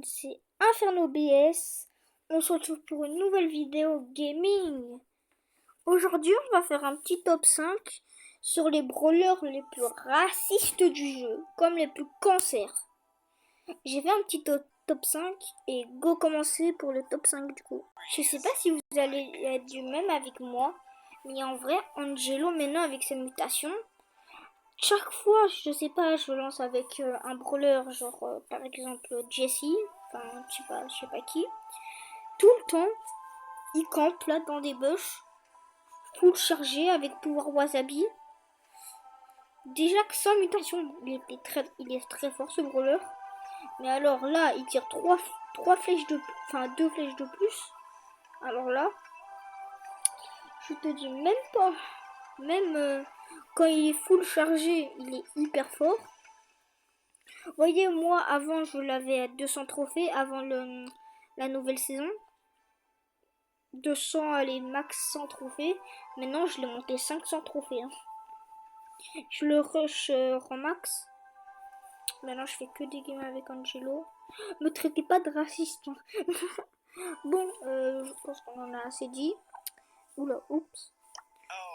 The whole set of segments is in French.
c'est Inferno BS. On se retrouve pour une nouvelle vidéo gaming. Aujourd'hui, on va faire un petit top 5 sur les brawlers les plus racistes du jeu, comme les plus cancers. J'ai fait un petit top 5 et go commencer pour le top 5 du coup. Je sais pas si vous allez être du même avec moi, mais en vrai, Angelo maintenant avec ses mutations, chaque fois, je sais pas, je lance avec un brawler, genre par exemple Jessie, enfin je sais pas qui. Tout le temps, il campe là dans des bush, full chargé avec pouvoir wasabi. Déjà que sans mutation, il est très fort ce brawler. Mais alors là, il tire trois flèches de, enfin 2 flèches de plus. Alors là, je te dis même pas, même quand il est full chargé, il est hyper fort. Vous voyez, moi, avant, je l'avais à 200 trophées, avant la nouvelle saison. 200, allez, max 100 trophées. Maintenant, je l'ai monté 500 trophées. Hein. Je le rush en max. Maintenant, je fais que des games avec Angelo. Me traitez pas de raciste. Hein. Bon, je pense qu'on en a assez dit. Oula, oups.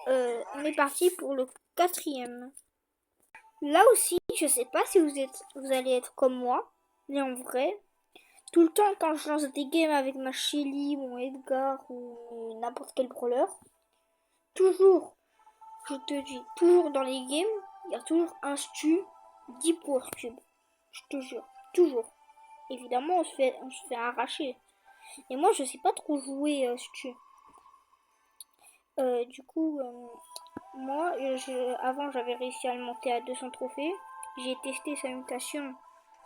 On est parti pour le 4e. Là aussi, je sais pas si vous allez être comme moi, mais en vrai, tout le temps quand je lance des games avec ma Shelly, mon Edgar ou n'importe quel brawler, toujours, je te dis, toujours dans les games, il y a toujours un stu 10 power cube. Je te jure, toujours. Évidemment, on se fait arracher. Et moi, je sais pas trop jouer stu. Du coup, moi, avant, j'avais réussi à le monter à 200 trophées. J'ai testé sa mutation.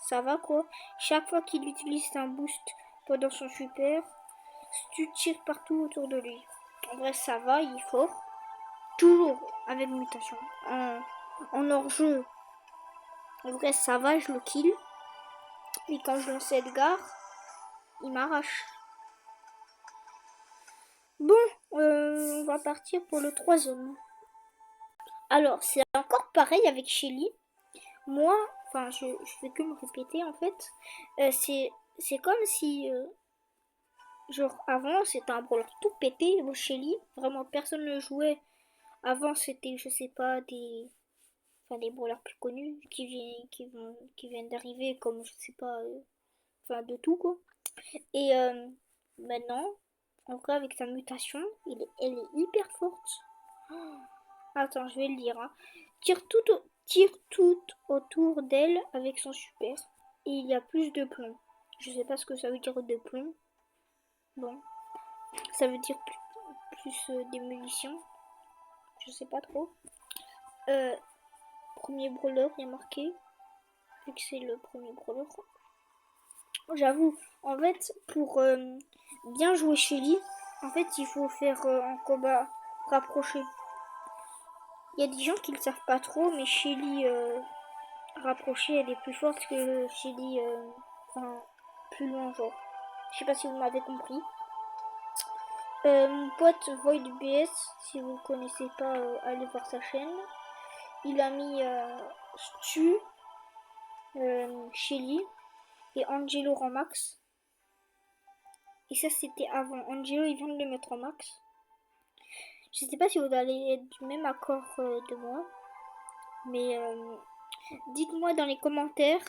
Ça va quoi. Chaque fois qu'il utilise un boost pendant son super, tu tires partout autour de lui. En vrai, ça va, il est fort. Toujours avec mutation. En hors-jeu, en vrai, ça va, je le kill. Mais quand je lance Edgar, il m'arrache. Bon, on va partir pour le 3e. Alors, c'est encore pareil avec Shelly. Moi, enfin, je fais que me répéter en fait. C'est comme si, genre, avant c'était un brawler tout pété, au Shelly. Vraiment, personne ne le jouait. Avant, c'était, je sais pas, des brawlers plus connus qui viennent d'arriver, comme je sais pas, enfin, de tout quoi. Et maintenant, encore avec sa mutation, elle est hyper forte. Oh, attends, je vais le dire. Hein. Tire tout autour d'elle avec son super. Et il y a plus de plomb. Je sais pas ce que ça veut dire de plomb. Bon, ça veut dire plus des munitions. Je sais pas trop. Premier brawler, il y a marqué. Vu que c'est le premier brawler. J'avoue, en fait, pour bien jouer Shelly, en fait, il faut faire un combat rapproché. Il y a des gens qui le savent pas trop, mais Shelly rapprochée, elle est plus forte que Shelly enfin, plus loin, genre. Je sais pas si vous m'avez compris. Mon pote Void BS, si vous connaissez pas, allez voir sa chaîne. Il a mis Stu, Shelly et Angelo en max. Et ça c'était avant. Angelo il vient de le mettre en max. Je sais pas si vous allez être du même accord de moi. Mais dites-moi dans les commentaires,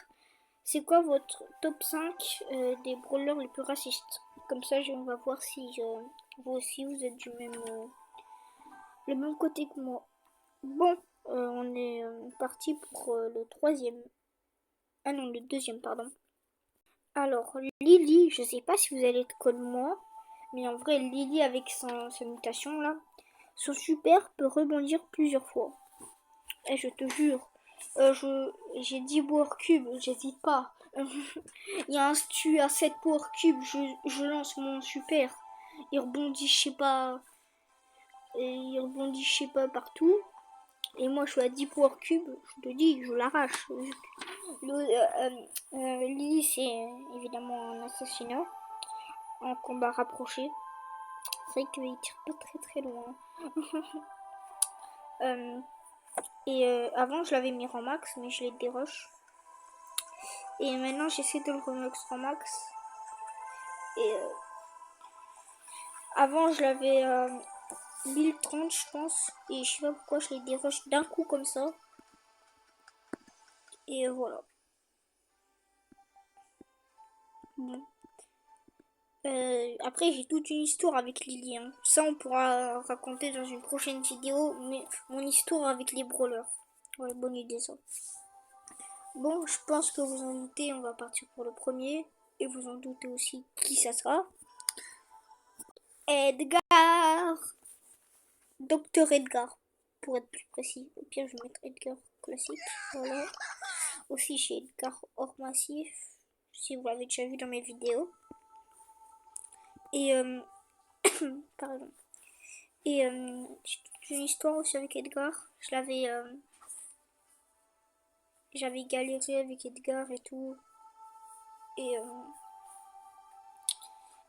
c'est quoi votre top 5 des brawlers les plus racistes. Comme ça on va voir si vous aussi vous êtes du même le même côté que moi. Bon, on est parti pour le 3e. Ah non, le 2e, pardon. Alors, Lily, je sais pas si vous allez être comme moi, mais en vrai, Lily avec sa mutation là, son super peut rebondir plusieurs fois. Et je te jure, j'ai 10 power cubes, j'hésite pas. Il y a un stu à 7 power cubes, je lance mon super. Il rebondit, je sais pas partout. Et moi, je suis à 10 power cubes, je te dis, je l'arrache. Lily, c'est évidemment un assassinat en combat rapproché. C'est vrai qu'il tire pas très très loin. Avant, je l'avais mis en max, mais je l'ai dérush. Et maintenant j'essaie de le remettre en max. Et avant je l'avais 1030 je pense. Et je sais pas pourquoi je les déroche d'un coup comme ça. Et voilà. Bon. Après j'ai toute une histoire avec Lily. Hein. Ça on pourra raconter dans une prochaine vidéo. Mais mon histoire avec les brawlers. Ouais, bonne idée ça. Bon, je pense que vous en doutez, on va partir pour le premier. Et vous en doutez aussi qui ça sera. Edgar! Docteur Edgar, pour être plus précis. Au pire, je vais mettre Edgar classique. Voilà. Aussi, j'ai Edgar hors massif, si vous l'avez déjà vu dans mes vidéos. Et, pardon. Et, j'ai toute une histoire aussi avec Edgar. J'avais galéré avec Edgar et tout.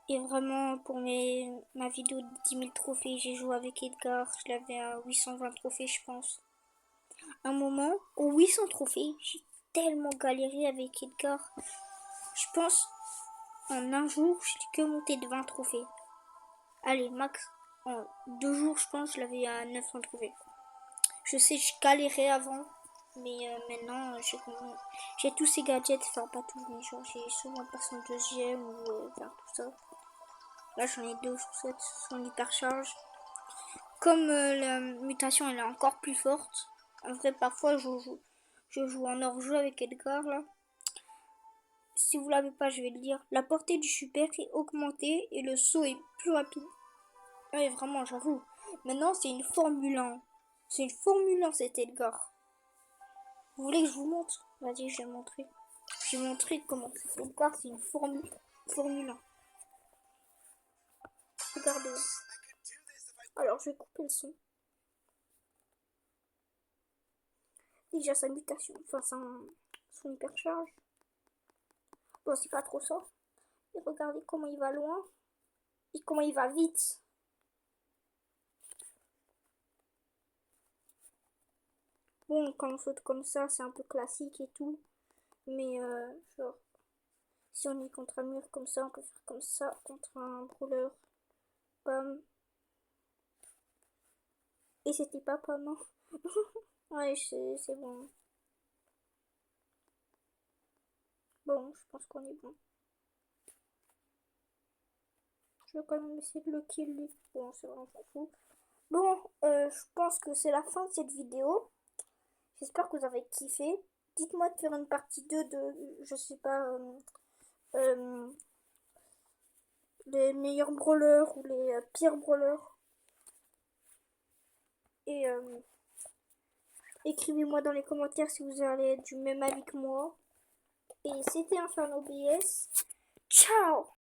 Et vraiment, pour ma vidéo de 10 000 trophées, j'ai joué avec Edgar. Je l'avais à 820 trophées, je pense. Un moment, aux 800 trophées, j'ai tellement galéré avec Edgar. Je pense, en un jour, je l'ai que monté de 20 trophées. Allez, max, en 2 jours, je pense, je l'avais à 900 trophées. Je sais, je galérais avant. Mais maintenant, j'ai tous ces gadgets. Enfin, pas tous, mais genre, j'ai souvent passé en deuxième ou faire tout ça. Là, j'en ai 2 chaussettes, son hypercharge. Comme la mutation elle est encore plus forte, en vrai, parfois je joue en hors-jeu avec Edgar là. Si vous l'avez pas, je vais le dire. La portée du super est augmentée et le saut est plus rapide. Ouais, vraiment, j'avoue. Maintenant, c'est une Formule 1. C'est une Formule 1 cet Edgar. Vous voulez que je vous montre? Vas-y, je vais montrer. Je vais montrer comment Edgar, c'est une Formule 1. Regardez. Alors, je vais couper le son. Déjà sa mutation, enfin son hypercharge. Bon, c'est pas trop ça. Et regardez comment il va loin. Et comment il va vite. Bon, quand on saute comme ça, c'est un peu classique et tout. Mais genre, si on est contre un mur comme ça, on peut faire comme ça contre un brawler. Bam. Et c'était pas non. Ouais, c'est bon. Bon, je pense qu'on est bon. Je vais quand même essayer de le kill lui. Bon, c'est vraiment pas fou. Bon, je pense que c'est la fin de cette vidéo. J'espère que vous avez kiffé. Dites-moi de faire une partie 2 de, je sais pas, les meilleurs brawlers ou les pires brawlers. Et écrivez-moi dans les commentaires si vous allez être du même avis que moi. Et c'était Inferno BS. Ciao!